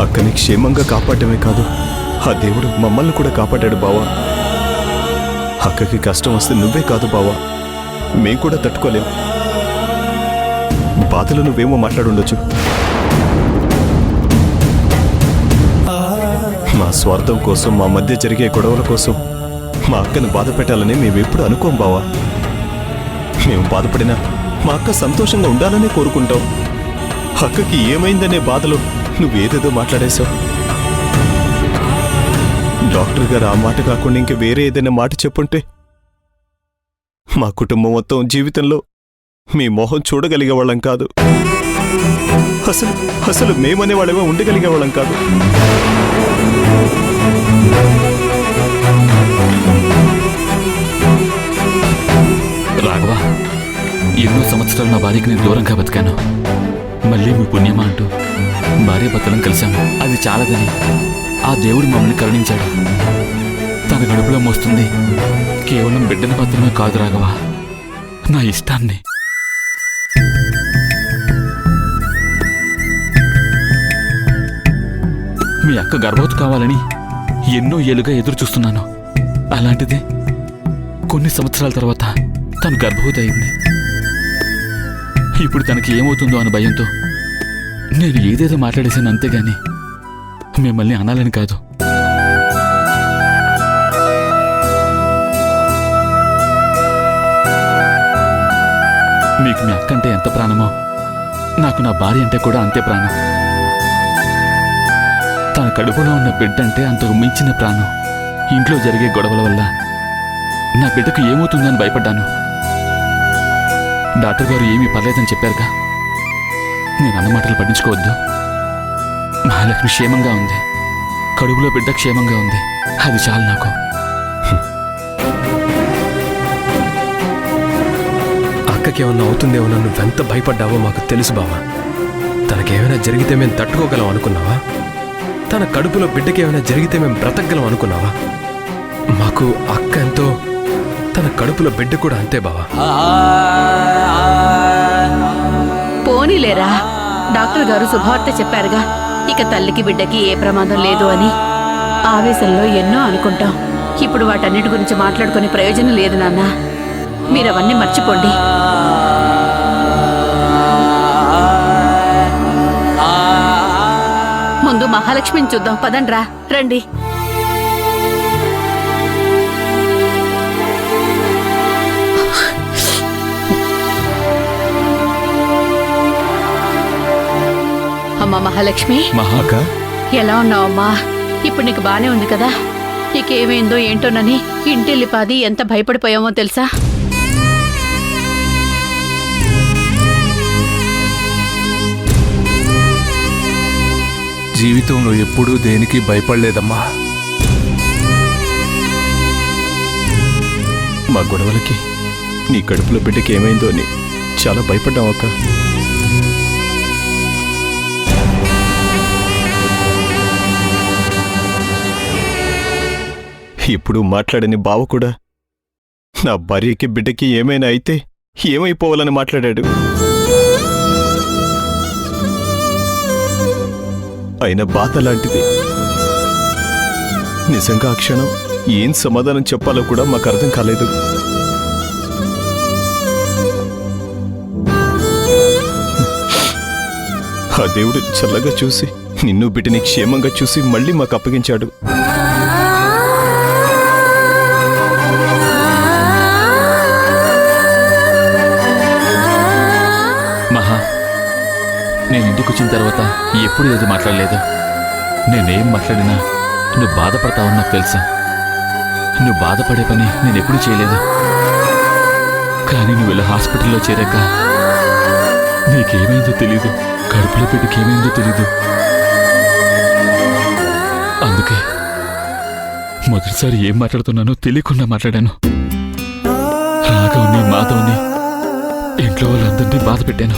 అక్కని క్షేమంగా కాపాడటమే కాదు, ఆ దేవుడు మమ్మల్ని కూడా కాపాడాడు బావా. అక్కకి కష్టం వస్తే నువ్వే కాదు బావా, మేం కూడా తట్టుకోలేం. బాధలు నువ్వేమో మాట్లాడుండొచ్చు, మా స్వార్థం కోసం, మా మధ్య జరిగే గొడవల కోసం మా అక్కని బాధ పెట్టాలని మేమెప్పుడు అనుకోం బావా. మేము బాధపడినా మా అక్క సంతోషంగా ఉండాలనే కోరుకుంటాం. అక్కకి ఏమైందనే బాధలో నువ్వేదేదో మాట్లాడేశావు. డాక్టర్ గారు ఆ మాట కాకుండా ఇంక వేరే ఏదైనా మాట చెప్పుంటే మా కుటుంబం మొత్తం జీవితంలో మీ మొహం చూడగలిగేవాళ్ళం కాదు. అసలు మేమనే వాళ్ళేమో ఉండగలిగేవాళ్ళం కాదు. రాఘవ, ఎన్నో సంవత్సరాలు నా భార్యకి నేను దూరంగా బతికాను. మళ్ళీ మీ పుణ్యమా అంటూ భార్యాభర్తలం కలిశాము. అది చాలదని ఆ దేవుడు మమ్మల్ని కరుణించాడు. తన గడుపులో మోస్తుంది కేవలం బిడ్డను మాత్రమే కాదు రాఘవ, నా ఇష్టాన్ని. మీ అక్క గర్భవతి కావాలని ఎన్నో ఏళ్ళుగా ఎదురు చూస్తున్నాను. అలాంటిది కొన్ని సంవత్సరాల తర్వాత తను గర్భవతి అయింది. ఇప్పుడు తనకి ఏమవుతుందో అన్న భయంతో నేను ఏదేదో మాట్లాడేశాను, అంతేగాని మిమ్మల్ని అనాలని కాదు. మీకు మీ అక్క అంటే ఎంత ప్రాణమో నాకు నా భార్య అంటే కూడా అంతే ప్రాణం. తన కడుపులో ఉన్న బిడ్డ అంటే అంతకు మించిన ప్రాణం. ఇంట్లో జరిగే గొడవల వల్ల నా బిడ్డకు ఏమవుతుందని భయపడ్డాను. డాక్టర్ గారు ఏమీ పర్లేదని చెప్పారుగా. నేను అన్న మాటలు పట్టించుకోవద్దు. మహాలక్ష్మి క్షేమంగా ఉంది, కడుపులో బిడ్డ క్షేమంగా ఉంది, అది చాలు నాకు. అక్కకేమన్నా అవుతుందేమో నువ్వెంత భయపడ్డావో మాకు తెలుసు బావా. తనకేమైనా జరిగితే మేము తట్టుకోగలం అనుకున్నావా? తన కడుపులో బిడ్డకేమైనా జరిగితే మేము బ్రతకగలం అనుకున్నావా? మాకు అక్క ఎంతో, తన కడుపులో బిడ్డ కూడా అంతే బావా. పోనీలేరా, డాక్టర్ గారు శుభవార్త చెప్పారుగా. ఇక తల్లికి బిడ్డకి ఏ ప్రమాదం లేదు అని. ఆవేశంలో ఎన్నో అనుకుంటాం. ఇప్పుడు వాటన్నిటి గురించి మాట్లాడుకునే ప్రయోజనం లేదు నాన్న. మీరవన్నీ మర్చిపోండి. ముందు మహాలక్ష్మిని చూద్దాం, పదండ్రా, రండి. అమ్మా మహాలక్ష్మి, మహాక ఎలా ఉన్నావమ్మా? ఇప్పుడు నీకు బానే ఉంది కదా? నీకేమైందో ఏంటోనని ఇంటిల్లిపాది ఎంత భయపడిపోయామో తెలుసా? జీవితంలో ఎప్పుడూ దేనికి భయపడలేదమ్మా. మా గొడవలకి నీ కడుపులో బిడ్డకి ఏమైందో అని చాలా భయపడ్డాం అక్క. ఇప్పుడు మాట్లాడని బావ కూడా నా భార్యకి బిడ్డకి ఏమైనా అయితే ఏమైపోవాలని మాట్లాడాడు. అయిన బాధ లాంటిది. నిజంగా ఆ క్షణం ఏం సమాధానం చెప్పాలో కూడా మాకు అర్థం కాలేదు. ఆ దేవుడు చల్లగా చూసి నిన్ను బిడ్డని క్షేమంగా చూసి మళ్ళీ మాకు అప్పగించాడు. నేను ఇంటికి వచ్చిన తర్వాత ఎప్పుడు ఏది మాట్లాడలేదు. నేనేం మాట్లాడినా నువ్వు బాధపడతావని నాకు తెలుసా. నువ్వు బాధపడే పని నేను ఎప్పుడూ చేయలేదు. కానీ నువ్వు ఇలా హాస్పిటల్లో చేరాక నీకేమైందో తెలీదు, కడుపులో బిడ్డకి ఏమైందో తెలీదు. అందుకే మొదటిసారి ఏం మాట్లాడుతున్నానో తెలియకుండా మాట్లాడాను. రాఘవ్ని, మాధవ్ని, ఇంట్లో వాళ్ళందరినీ బాధ పెట్టాను.